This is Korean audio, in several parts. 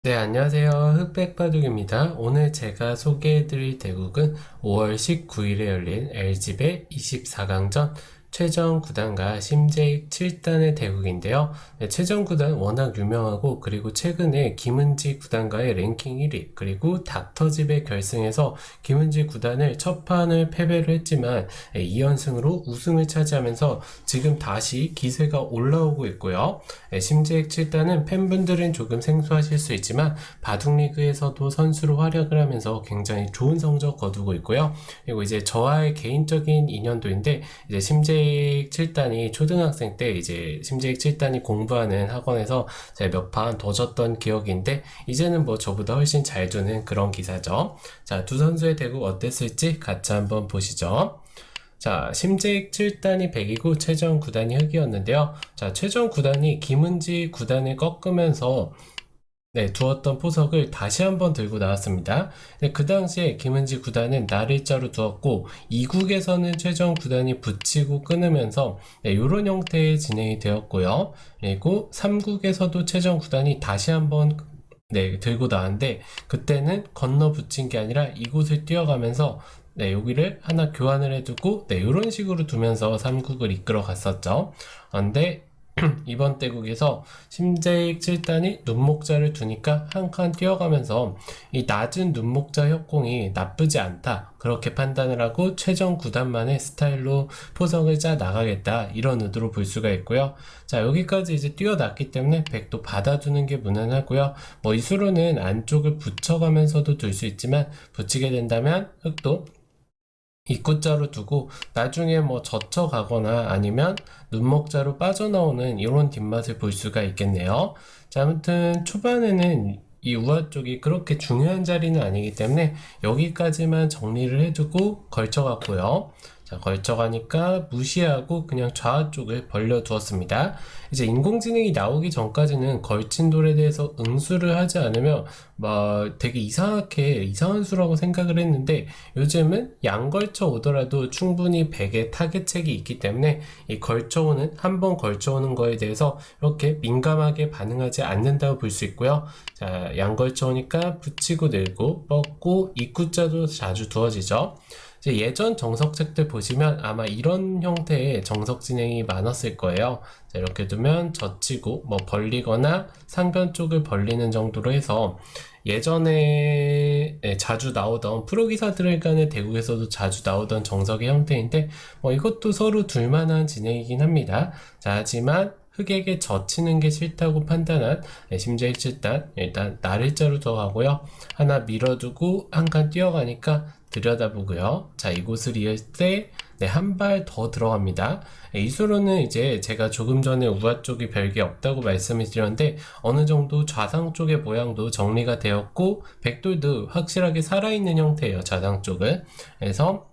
네, 안녕하세요. 흑백바둑입니다. 오늘 제가 소개해드릴 대국은 5월 19일에 열린 LG배 24강전 최정 9단과 심재익 7단의 대국인데요. 네, 최정 9단 워낙 유명하고 그리고 최근에 김은지 9단과의 랭킹 1위 그리고 닥터집의 결승에서 김은지 9단을 첫 판을 패배를 했지만 2연승으로 우승을 차지하면서 지금 다시 기세가 올라오고 있고요. 심재익 7단은 팬분들은 조금 생소하실 수 있지만 바둑리그에서도 선수로 활약을 하면서 굉장히 좋은 성적 거두고 있고요. 그리고 이제 저와의 개인적인 인연도인데 이제 심재익 7단이 초등학생 때 이제 심재익 7단이 공부하는 학원에서 제가 몇 판 더 졌던 기억인데 이제는 뭐 저보다 훨씬 잘 두는 그런 기사죠. 자, 두 선수의 대국 어땠을지 같이 한번 보시죠. 자, 심재익 7단이 100이고 최정 9단이 흑이었는데요. 자, 최정 9단이 김은지 9단을 꺾으면서 두었던 포석을 다시 한번 들고 나왔습니다. 그 당시에 김은지 9단은 날일자로 두었고 2국에서는 최정 9단이 붙이고 끊으면서 이런 형태의 진행이 되었고요. 그리고 3국에서도 최정 9단이 다시 한번 들고 나왔는데 그때는 건너 붙인 게 아니라 이곳을 뛰어가면서 여기를 하나 교환을 해두고 이런 식으로 두면서 3국을 이끌어 갔었죠. 그런데 이번 대국에서 심재익 7단이 눈목자를 두니까 한 칸 뛰어가면서 이 낮은 눈목자 협공이 나쁘지 않다 그렇게 판단을 하고 최정 9단만의 스타일로 포석을 짜 나가겠다 이런 의도로 볼 수가 있고요. 자, 여기까지 이제 뛰어났기 때문에 100도 받아두는 게 무난하고요. 뭐 이 수로는 안쪽을 붙여가면서도 둘 수 있지만 붙이게 된다면 흑도 입구자로 두고 나중에 뭐 젖혀가거나 아니면 눈목자로 빠져나오는 이런 뒷맛을 볼 수가 있겠네요. 자, 아무튼 초반에는 이 우아 쪽이 그렇게 중요한 자리는 아니기 때문에 여기까지만 정리를 해두고 걸쳐갔고요. 자, 걸쳐가니까 무시하고 그냥 좌우 쪽을 벌려 두었습니다. 이제 인공지능이 나오기 전까지는 걸친 돌에 대해서 응수를 하지 않으면 되게 이상한 수라고 생각을 했는데 요즘은 양 걸쳐 오더라도 충분히 100의 타겟책이 있기 때문에 이 걸쳐오는 한 번 걸쳐오는 거에 대해서 이렇게 민감하게 반응하지 않는다고 볼 수 있고요. 자, 양 걸쳐오니까 붙이고 늘고 뻗고 입구자도 자주 두어지죠. 이제 예전 정석책들 보시면 아마 이런 형태의 정석 진행이 많았을 거예요. 자, 이렇게 두면 젖히고 벌리거나 상변 쪽을 벌리는 정도로 해서 예전에 자주 나오던 프로기사들 간의 대국에서도 자주 나오던 정석의 형태인데 이것도 서로 둘만한 진행이긴 합니다. 자, 하지만 흑에게 젖히는 게 싫다고 판단한 심재익 7단 일단 날일자로 들어가고요. 하나 밀어두고 한 칸 뛰어가니까 들여다보고요. 자, 이곳을 이을 때 한 발 더 들어갑니다. 이 수로는 이제 제가 조금 전에 우아 쪽이 별게 없다고 말씀을 드렸는데 어느 정도 좌상 쪽의 모양도 정리가 되었고 백돌도 확실하게 살아있는 형태예요. 좌상 쪽은. 그래서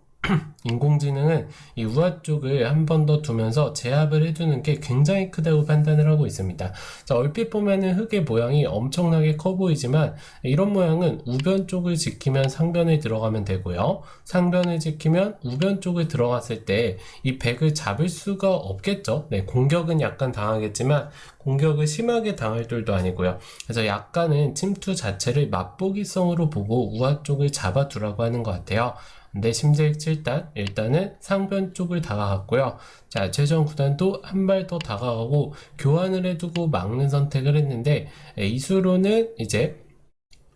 인공지능은 이 우아 쪽을 한 번 더 두면서 제압을 해두는 게 굉장히 크다고 판단을 하고 있습니다. 자, 얼핏 보면은 흑의 모양이 엄청나게 커 보이지만 이런 모양은 우변 쪽을 지키면 상변을 들어가면 되고요. 상변을 지키면 우변 쪽을 들어갔을 때 이 백을 잡을 수가 없겠죠. 공격은 약간 당하겠지만 공격을 심하게 당할 돌도 아니고요. 그래서 약간은 침투 자체를 맛보기성으로 보고 우아 쪽을 잡아두라고 하는 것 같아요. 근데 심재익 7단 일단은 상변 쪽을 다가갔고요. 자, 최정 9단도 한 발 더 다가가고 교환을 해두고 막는 선택을 했는데 이 수로는 이제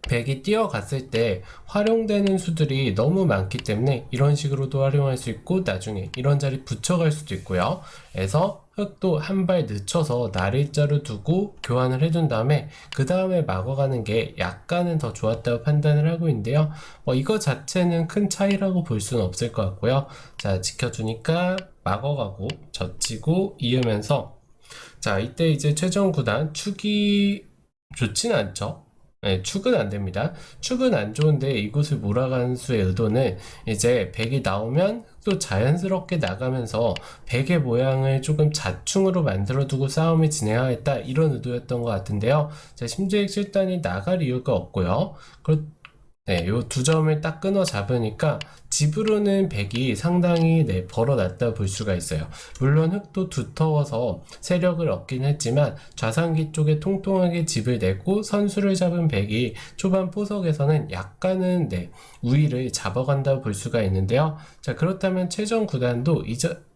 백이 뛰어갔을 때 활용되는 수들이 너무 많기 때문에 이런 식으로도 활용할 수 있고 나중에 이런 자리 붙여갈 수도 있고요. 그래서 흑도 한 발 늦춰서 날일자로 두고 교환을 해준 다음에 그 다음에 막아가는 게 약간은 더 좋았다고 판단을 하고 있는데요. 이거 자체는 큰 차이라고 볼 수는 없을 것 같고요. 자, 지켜주니까 막아가고 젖히고 이으면서 자, 이때 이제 최정 9단 축이 좋진 않죠. 축은 안 됩니다. 축은 안 좋은데 이곳을 몰아가는 수의 의도는 이제 백이 나오면 또 자연스럽게 나가면서 백의 모양을 조금 자충으로 만들어 두고 싸움을 진행하겠다 이런 의도였던 것 같은데요. 자, 심재익 7단이 나갈 이유가 없고요. 네, 요 두 점을 딱 끊어 잡으니까 집으로는 백이 상당히 벌어났다 볼 수가 있어요. 물론 흙도 두터워서 세력을 얻긴 했지만 좌상기 쪽에 통통하게 집을 내고 선수를 잡은 백이 초반 포석에서는 약간은 우위를 잡아간다 볼 수가 있는데요. 자, 그렇다면 최정 구단도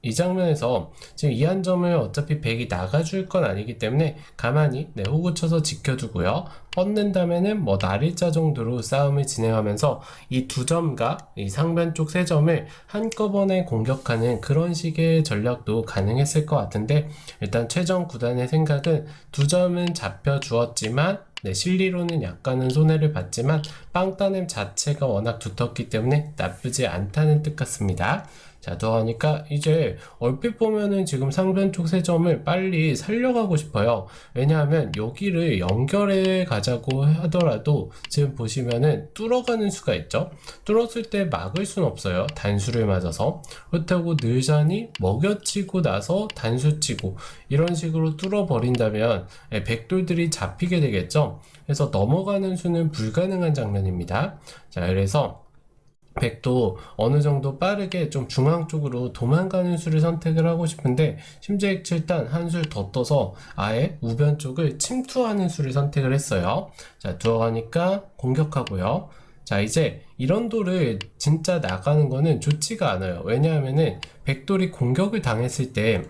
이 장면에서 지금 이 한 점을 어차피 백이 나가줄 건 아니기 때문에 가만히 호구 쳐서 지켜두고요. 뻗는다면은 날일자 정도로 싸움을 진행하면서 이 두 점과 이 상변 쪽 세 점을 한꺼번에 공격하는 그런 식의 전략도 가능했을 것 같은데, 일단 최정 구단의 생각은 두 점은 잡혀 주었지만 실리로는 약간은 손해를 봤지만 빵 따냄 자체가 워낙 두텁기 때문에 나쁘지 않다는 뜻 같습니다. 자, 더하니까 이제 얼핏 보면은 지금 상변 쪽 세 점을 빨리 살려가고 싶어요. 왜냐하면 여기를 연결해 가자고 하더라도 지금 보시면은 뚫어가는 수가 있죠. 뚫었을 때 막을 순 없어요. 단수를 맞아서. 그렇다고 늘잔이 먹여치고 나서 단수치고 이런 식으로 뚫어버린다면 백돌들이 잡히게 되겠죠. 그래서 넘어가는 수는 불가능한 장면입니다. 자, 그래서 백도 어느 정도 빠르게 좀 중앙 쪽으로 도망가는 수를 선택을 하고 싶은데, 심재익 7단 한 술 더 떠서 아예 우변 쪽을 침투하는 수를 선택을 했어요. 자, 들어가니까 공격하고요. 자, 이제 이런 돌을 진짜 나가는 거는 좋지가 않아요. 왜냐하면은 백돌이 공격을 당했을 때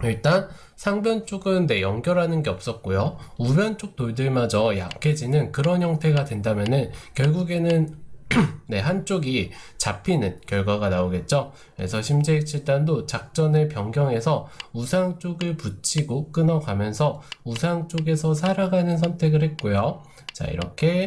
일단 상변 쪽은 연결하는 게 없었고요. 우변 쪽 돌들마저 약해지는 그런 형태가 된다면은 결국에는 한쪽이 잡히는 결과가 나오겠죠. 그래서 심재익 7단도 작전을 변경해서 우상 쪽을 붙이고 끊어가면서 우상 쪽에서 살아가는 선택을 했고요. 자, 이렇게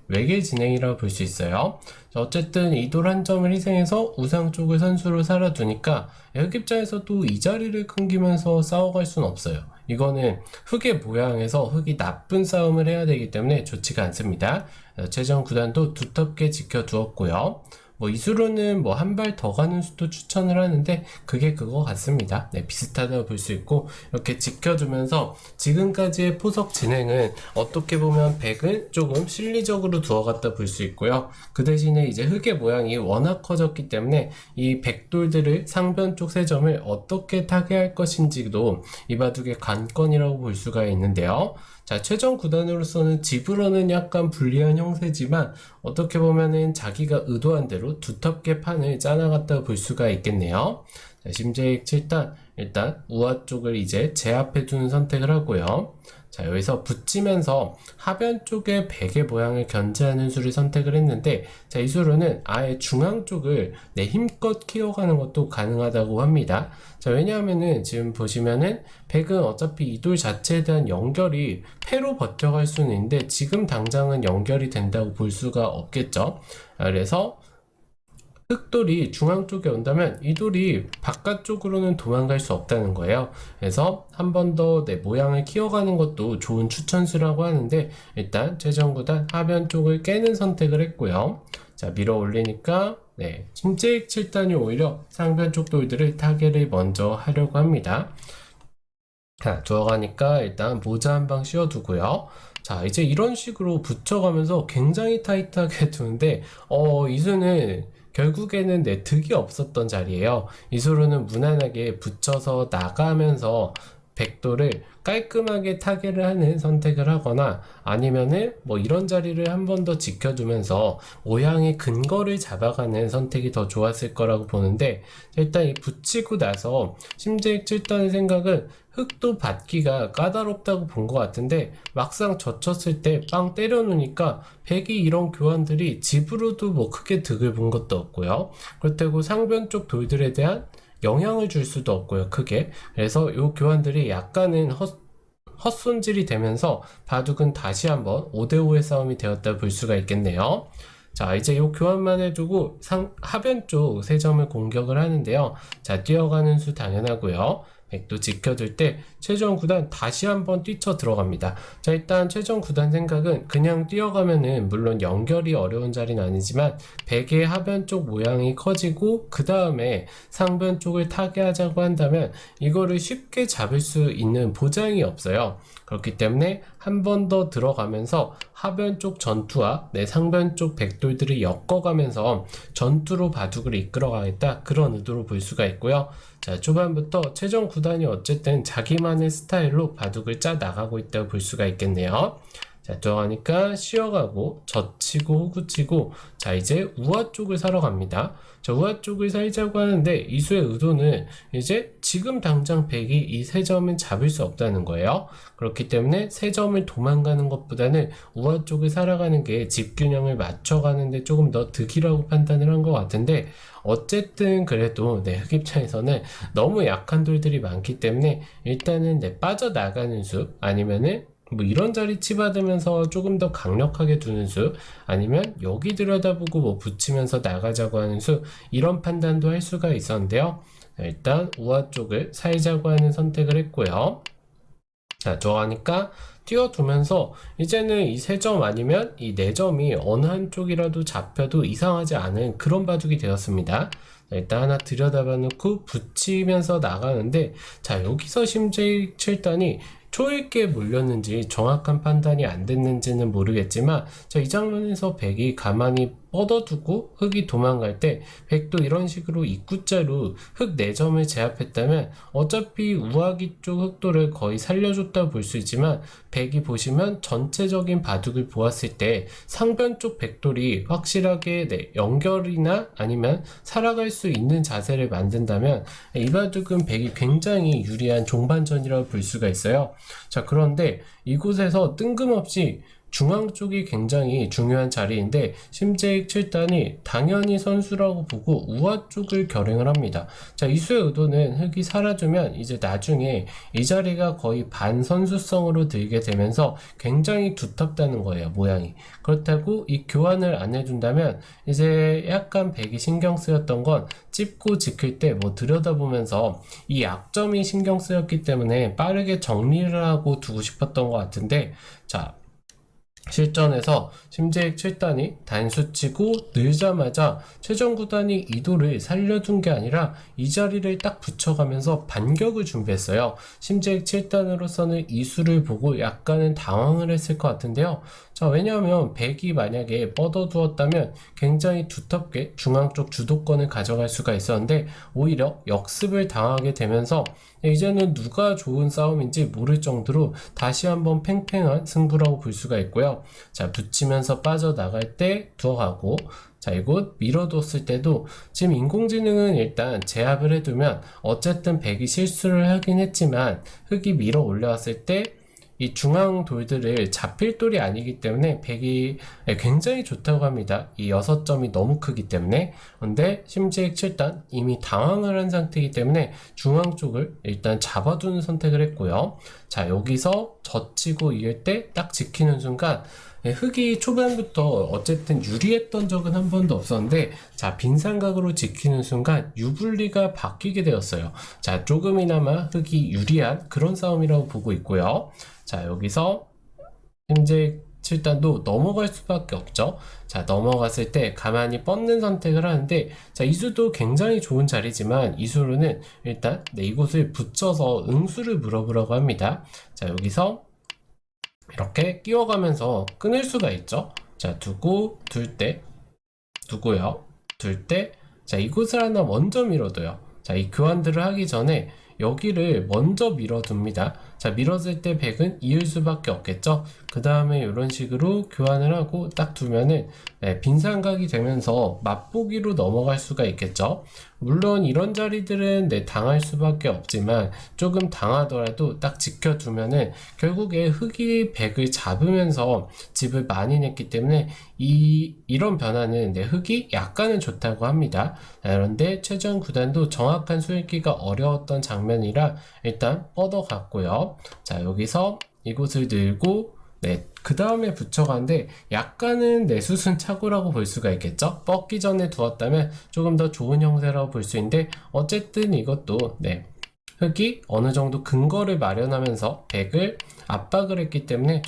외길 진행이라고 볼 수 있어요. 자, 어쨌든 이 돌 한 점을 희생해서 우상 쪽을 선수로 살아두니까 역 입장에서도 이 자리를 끊기면서 싸워갈 수는 없어요. 이거는 흙의 모양에서 흙이 나쁜 싸움을 해야 되기 때문에 좋지가 않습니다. 최정 구단도 두텁게 지켜두었고요. 이수로는 한 발 더 가는 수도 추천을 하는데 그게 그거 같습니다. 비슷하다고 볼 수 있고, 이렇게 지켜두면서 지금까지의 포석 진행은 어떻게 보면 백은 조금 실리적으로 두어갔다 볼 수 있고요. 그 대신에 이제 흙의 모양이 워낙 커졌기 때문에 이 백돌들을 상변 쪽 세 점을 어떻게 타개할 것인지도 이 바둑의 관건이라고 볼 수가 있는데요. 자, 최정 구단으로서는 집으로는 약간 불리한 형세지만 어떻게 보면은 자기가 의도한 대로 두텁게 판을 짜나갔다 볼 수가 있겠네요. 자, 심재익 7단 일단 우하 쪽을 이제 제압해 두는 선택을 하고요. 자, 여기서 붙이면서 하변 쪽에 백의 모양을 견제하는 수를 선택을 했는데, 자, 이 수로는 아예 중앙 쪽을 힘껏 키워가는 것도 가능하다고 합니다. 자, 왜냐하면은 지금 보시면은 백은 어차피 이 돌 자체에 대한 연결이 패로 버텨갈 수는 있는데 지금 당장은 연결이 된다고 볼 수가 없겠죠. 그래서 흑돌이 중앙 쪽에 온다면 이 돌이 바깥쪽으로는 도망갈 수 없다는 거예요. 그래서 한 번 더 모양을 키워가는 것도 좋은 추천수라고 하는데, 일단 최정구단 하변 쪽을 깨는 선택을 했고요. 자, 밀어 올리니까 심재익 7단이 오히려 상변 쪽 돌들을 타겟을 먼저 하려고 합니다. 자, 들어가니까 일단 모자 한 방 씌워두고요. 자, 이제 이런 식으로 붙여가면서 굉장히 타이트하게 두는데 이수는 결국에는 득이 없었던 자리예요. 이수로는 무난하게 붙여서 나가면서 백도를 깔끔하게 타개를 하는 선택을 하거나 아니면은 이런 자리를 한 번 더 지켜두면서 모양의 근거를 잡아가는 선택이 더 좋았을 거라고 보는데, 일단 이 붙이고 나서 심재익 7단의 생각은 흙도 받기가 까다롭다고 본 것 같은데 막상 젖혔을 때 빵 때려놓으니까 백이 이런 교환들이 집으로도 크게 득을 본 것도 없고요. 그렇다고 상변 쪽 돌들에 대한 영향을 줄 수도 없고요, 크게. 그래서 이 교환들이 약간은 헛손질이 되면서 바둑은 다시 한번 5대5의 싸움이 되었다 볼 수가 있겠네요. 자, 이제 이 교환만 해두고 하변 쪽 세 점을 공격을 하는데요. 자, 뛰어가는 수 당연하고요. 백도 지켜둘 때 최종 구단 다시 한번 뛰쳐 들어갑니다. 자, 일단 최종 구단 생각은 그냥 뛰어가면은 물론 연결이 어려운 자리는 아니지만 백의 하변 쪽 모양이 커지고 그 다음에 상변 쪽을 타개하자고 한다면 이거를 쉽게 잡을 수 있는 보장이 없어요. 그렇기 때문에 한 번 더 들어가면서 하변 쪽 전투와 내 상변 쪽 백돌들을 엮어가면서 전투로 바둑을 이끌어가겠다, 그런 의도로 볼 수가 있고요. 자, 초반부터 최종 구단이 어쨌든 자기만의 스타일로 바둑을 짜 나가고 있다고 볼 수가 있겠네요. 자, 들어가니까 쉬어가고 젖히고 호구치고, 자, 이제 우화 쪽을 사러 갑니다. 자, 우화 쪽을 살자고 하는데 이수의 의도는 이제 지금 당장 백이 이 세 점은 잡을 수 없다는 거예요. 그렇기 때문에 세 점을 도망가는 것보다는 우화 쪽을 살아가는 게 집 균형을 맞춰가는데 조금 더 득이라고 판단을 한 것 같은데, 어쨌든 그래도 내 흑 입장에서는 너무 약한 돌들이 많기 때문에 일단은 빠져나가는 수, 아니면은 뭐 이런 자리 치받으면서 조금 더 강력하게 두는 수, 아니면 여기 들여다보고 뭐 붙이면서 나가자고 하는 수, 이런 판단도 할 수가 있었는데요. 일단 우화 쪽을 살자고 하는 선택을 했고요. 자, 들어가니까 띄워두면서 이제는 이 세 점 아니면 이 네 점이 어느 한쪽이라도 잡혀도 이상하지 않은 그런 바둑이 되었습니다. 자, 일단 하나 들여다봐 놓고 붙이면서 나가는데, 자, 여기서 심재익 7단이 초읽기에 몰렸는지 정확한 판단이 안 됐는지는 모르겠지만, 자, 이 장면에서 백이 가만히 뻗어두고 흑이 도망갈 때 백도 이런 식으로 입구자로 흑 4점을 제압했다면 어차피 우아기 쪽 흑도를 거의 살려줬다고 볼 수 있지만, 백이 보시면 전체적인 바둑을 보았을 때 상변 쪽 백돌이 확실하게 연결이나 아니면 살아갈 수 있는 자세를 만든다면 이 바둑은 백이 굉장히 유리한 종반전이라고 볼 수가 있어요. 자, 그런데 이곳에서 뜬금없이 중앙 쪽이 굉장히 중요한 자리인데 심재익 7단이 당연히 선수라고 보고 우화 쪽을 결행을 합니다. 자, 이수의 의도는 흑이 살아주면 이제 나중에 이 자리가 거의 반선수성으로 들게 되면서 굉장히 두텁다는 거예요, 모양이. 그렇다고 이 교환을 안 해준다면 이제 약간 백이 신경 쓰였던 건 찝고 지킬 때 뭐 들여다보면서 이 약점이 신경 쓰였기 때문에 빠르게 정리를 하고 두고 싶었던 것 같은데, 자, 실전에서 심재익 7단이 단수치고 늘자마자 최종 구단이 이도를 살려둔 게 아니라 이 자리를 딱 붙여가면서 반격을 준비했어요. 심재익 7단으로서는 이 수를 보고 약간은 당황을 했을 것 같은데요. 자, 왜냐하면 백이 만약에 뻗어두었다면 굉장히 두텁게 중앙 쪽 주도권을 가져갈 수가 있었는데 오히려 역습을 당하게 되면서 이제는 누가 좋은 싸움인지 모를 정도로 다시 한번 팽팽한 승부라고 볼 수가 있고요. 자, 붙이면서 빠져나갈 때 들어가고, 자, 이곳 밀어뒀을 때도 지금 인공지능은 일단 제압을 해두면 어쨌든 백이 실수를 하긴 했지만 흑이 밀어 올려왔을 때 이 중앙 돌들을 잡힐 돌이 아니기 때문에 백이 굉장히 좋다고 합니다. 이 6점이 너무 크기 때문에. 근데 심재익 7단 이미 당황을 한 상태이기 때문에 중앙 쪽을 일단 잡아두는 선택을 했고요. 자, 여기서 젖히고 이을 때 딱 지키는 순간 흑이 초반부터 어쨌든 유리했던 적은 한 번도 없었는데, 자, 빈삼각으로 지키는 순간 유불리가 바뀌게 되었어요. 자, 조금이나마 흑이 유리한 그런 싸움이라고 보고 있고요. 자, 여기서 현재 7단도 넘어갈 수밖에 없죠. 자, 넘어갔을 때 가만히 뻗는 선택을 하는데, 자, 이수도 굉장히 좋은 자리지만 이수로는 일단 이곳을 붙여서 응수를 물어보라고 합니다. 자, 여기서 이렇게 끼워가면서 끊을 수가 있죠. 자, 두고 둘 때 두고요, 둘 때, 자, 이곳을 하나 먼저 밀어둬요. 자, 이 교환들을 하기 전에 여기를 먼저 밀어둡니다. 자, 밀었을 때 백은 이을 수밖에 없겠죠. 그 다음에 이런 식으로 교환을 하고 딱 두면은 빈삼각이 되면서 맛보기로 넘어갈 수가 있겠죠. 물론 이런 자리들은 당할 수밖에 없지만 조금 당하더라도 딱 지켜두면은 결국에 흑이 백을 잡으면서 집을 많이 냈기 때문에 이런 변화는 흑이 약간은 좋다고 합니다. 그런데 최종 구단도 정확한 수읽기가 어려웠던 장면이라 일단 뻗어갔고요. 자, 여기서 이곳을 늘고 그 다음에 붙여가는데 약간은 내수순 착오라고 볼 수가 있겠죠. 뻗기 전에 두었다면 조금 더 좋은 형태라고 볼 수 있는데 어쨌든 이것도 흑이 어느 정도 근거를 마련하면서 백을 압박을 했기 때문에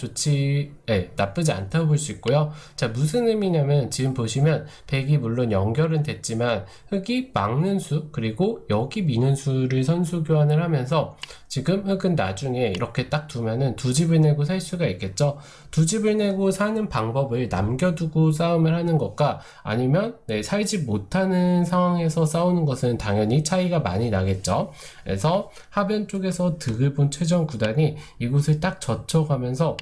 나쁘지 않다고 볼 수 있고요. 자, 무슨 의미냐면 지금 보시면 백이 물론 연결은 됐지만 흑이 막는 수 그리고 여기 미는 수를 선수 교환을 하면서 지금 흑은 나중에 이렇게 딱 두면은 두 집을 내고 살 수가 있겠죠. 두 집을 내고 사는 방법을 남겨두고 싸움을 하는 것과 아니면 살지 못하는 상황에서 싸우는 것은 당연히 차이가 많이 나겠죠. 그래서 하변 쪽에서 득을 본 최정 구단이 이곳을 딱 젖혀가면서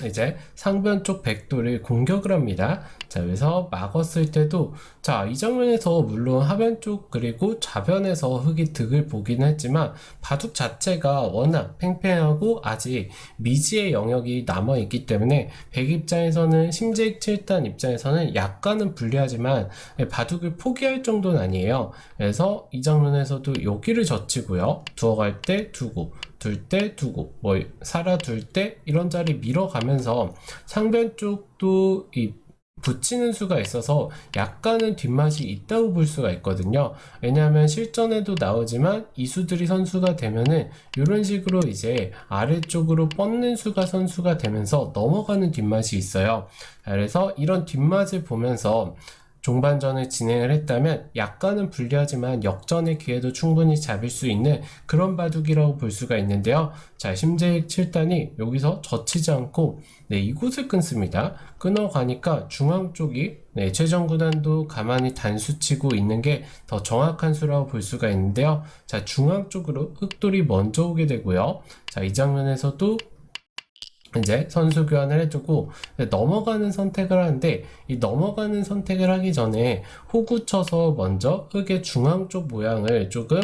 이제 상변 쪽 백도를 공격을 합니다. 자, 그래서 막았을 때도 자, 이 장면에서 물론 하변 쪽 그리고 좌변에서 흑이 득을 보긴 했지만 바둑 자체가 워낙 팽팽하고 아직 미지의 영역이 남아있기 때문에 백 입장에서는 심재익 7단 입장에서는 약간은 불리하지만 바둑을 포기할 정도는 아니에요. 그래서 이 장면에서도 여기를 젖히고요. 두어갈 때 두고 둘 때 두고 살아 둘 때 이런 자리 밀어가면서 상변 쪽도 이 붙이는 수가 있어서 약간은 뒷맛이 있다고 볼 수가 있거든요. 왜냐하면 실전에도 나오지만 이 수들이 선수가 되면은 이런 식으로 이제 아래쪽으로 뻗는 수가 선수가 되면서 넘어가는 뒷맛이 있어요. 그래서 이런 뒷맛을 보면서 종반전을 진행을 했다면 약간은 불리하지만 역전의 기회도 충분히 잡을 수 있는 그런 바둑이라고 볼 수가 있는데요. 자, 심재익 7단이 여기서 젖히지 않고 이곳을 끊습니다. 끊어가니까 중앙 쪽이 최정 구단도 가만히 단수치고 있는 게 더 정확한 수라고 볼 수가 있는데요. 자, 중앙 쪽으로 흑돌이 먼저 오게 되고요. 자, 이 장면에서도 이제 선수 교환을 해주고 넘어가는 선택을 하는데 이 넘어가는 선택을 하기 전에 호구 쳐서 먼저 흑의 중앙 쪽 모양을 조금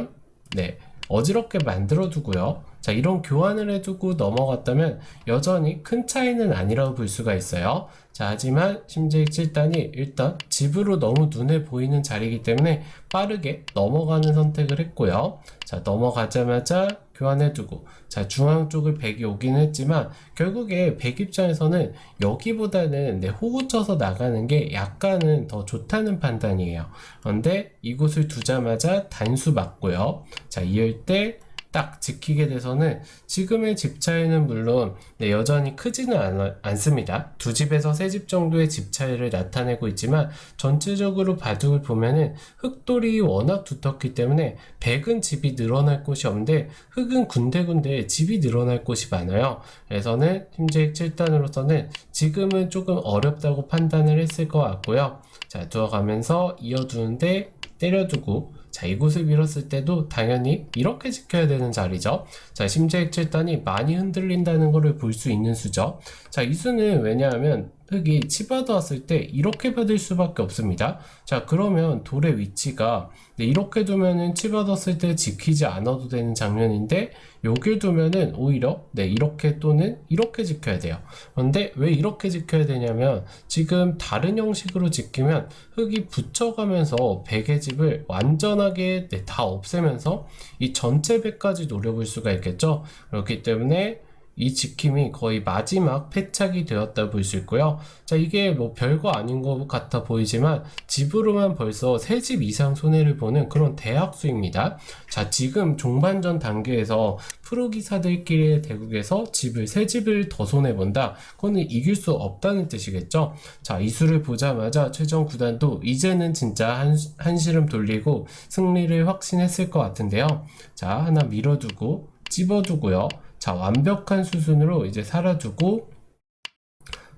어지럽게 만들어 두고요. 자, 이런 교환을 해두고 넘어갔다면 여전히 큰 차이는 아니라고 볼 수가 있어요. 자, 하지만 심재익 7단이 일단 집으로 너무 눈에 보이는 자리이기 때문에 빠르게 넘어가는 선택을 했고요. 자, 넘어가자마자 교환해두고 자, 중앙 쪽을 백이 오긴 했지만 결국에 백 입장에서는 여기보다는 호구 쳐서 나가는 게 약간은 더 좋다는 판단이에요. 그런데 이곳을 두자마자 단수 맞고요. 자, 이을 때 딱 지키게 돼서는 지금의 집 차이는 물론 여전히 크지는 않습니다. 두 집에서 세 집 정도의 집 차이를 나타내고 있지만 전체적으로 바둑을 보면은 흑돌이 워낙 두텁기 때문에 백은 집이 늘어날 곳이 없는데 흑은 군데군데 집이 늘어날 곳이 많아요. 그래서는 심재익 7단으로서는 지금은 조금 어렵다고 판단을 했을 것 같고요. 자, 두어가면서 이어두는데 때려두고 자, 이곳을 밀었을 때도 당연히 이렇게 지켜야 되는 자리죠. 자, 심재익 7단이 많이 흔들린다는 것을 볼 수 있는 수죠. 자, 이 수는 왜냐하면 흑이 치받아 왔을 때 이렇게 받을 수밖에 없습니다. 자, 그러면 돌의 위치가 이렇게 두면은 치받았을 때 지키지 않아도 되는 장면인데 여길 두면은 오히려 이렇게 또는 이렇게 지켜야 돼요. 그런데 왜 이렇게 지켜야 되냐면 지금 다른 형식으로 지키면 흑이 붙여가면서 백의 집을 완전하게 다 없애면서 이 전체 백까지 노려볼 수가 있겠죠. 그렇기 때문에 이 지킴이 거의 마지막 패착이 되었다 볼 수 있고요. 자, 이게 뭐 별거 아닌 것 같아 보이지만 집으로만 벌써 3집 이상 손해를 보는 그런 대학수입니다. 자, 지금 종반전 단계에서 프로기사들끼리의 대국에서 집을 3집을 더 손해본다. 그거는 이길 수 없다는 뜻이겠죠. 자, 이 수를 보자마자 최정 구단도 이제는 진짜 한시름 돌리고 승리를 확신했을 것 같은데요. 자, 하나 밀어두고 찝어두고요. 자, 완벽한 수순으로 이제 살아두고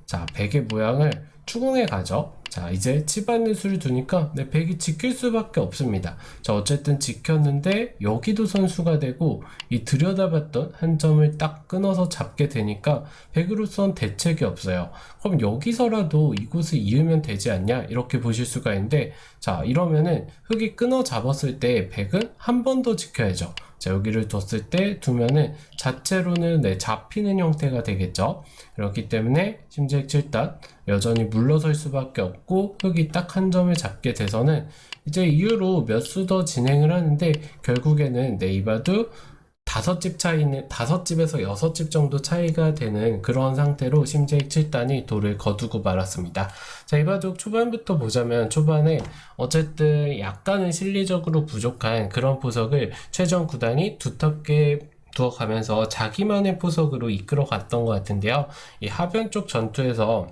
자, 백의 모양을 추궁해 가죠. 자, 이제 치받는 수를 두니까 백이 지킬 수밖에 없습니다. 자, 어쨌든 지켰는데 여기도 선수가 되고 이 들여다봤던 한 점을 딱 끊어서 잡게 되니까 백으로선 대책이 없어요. 그럼 여기서라도 이곳을 이으면 되지 않냐 이렇게 보실 수가 있는데 자, 이러면은 흑이 끊어 잡았을 때 백은 한 번 더 지켜야죠. 자, 여기를 뒀을 때 두면은 자체로는 잡히는 형태가 되겠죠. 그렇기 때문에 심재익 7단 여전히 물러설 수밖에 없고 흑이 딱 한 점을 잡게 돼서는 이제 이후로 몇 수 더 진행을 하는데 결국에는 이 바둑 다섯 집 차이는, 다섯 집에서 여섯 집 정도 차이가 되는 그런 상태로 심재익 7단이 돌을 거두고 말았습니다. 자, 이 바둑 초반부터 보자면 초반에 어쨌든 약간은 실리적으로 부족한 그런 포석을 최정 9단이 두텁게 두어가면서 자기만의 포석으로 이끌어 갔던 것 같은데요. 이 하변 쪽 전투에서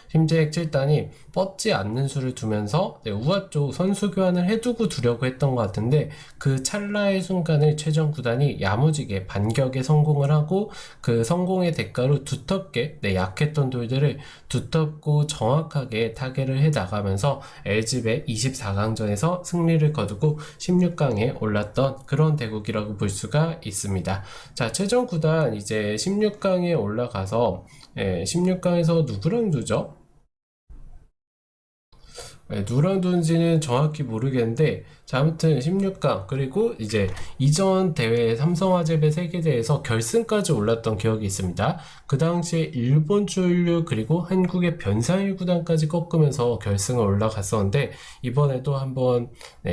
심재익 7단이 뻗지 않는 수를 두면서 우아 쪽 선수 교환을 해두고 두려고 했던 것 같은데 그 찰나의 순간을 최정 9단이 야무지게 반격에 성공을 하고 그 성공의 대가로 두텁게 약했던 돌들을 두텁고 정확하게 타개를 해 나가면서 LG배 24강전에서 승리를 거두고 16강에 올랐던 그런 대국이라고 볼 수가 있습니다. 자, 최정 9단 이제 16강에 올라가서 16강에서 누구랑 두죠? 누구랑 두는지는 정확히 모르겠는데, 자, 아무튼 16강, 그리고 이제 이전 대회 삼성화재배 세계대회에서 결승까지 올랐던 기억이 있습니다. 그 당시에 일본 추일류 그리고 한국의 변상일 구단까지 꺾으면서 결승을 올라갔었는데, 이번에도 한번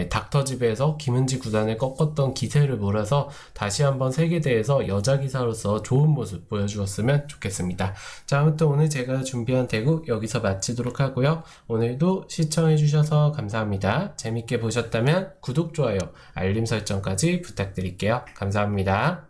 닥터집에서 김은지 구단을 꺾었던 기세를 몰아서 다시 한번 세계대회에서 여자 기사로서 좋은 모습 보여주었으면 좋겠습니다. 자, 아무튼 오늘 제가 준비한 대국 여기서 마치도록 하고요. 오늘도 시청해주셔서 감사합니다. 재밌게 보셨다면 구독, 좋아요, 알림 설정까지 부탁드릴게요. 감사합니다.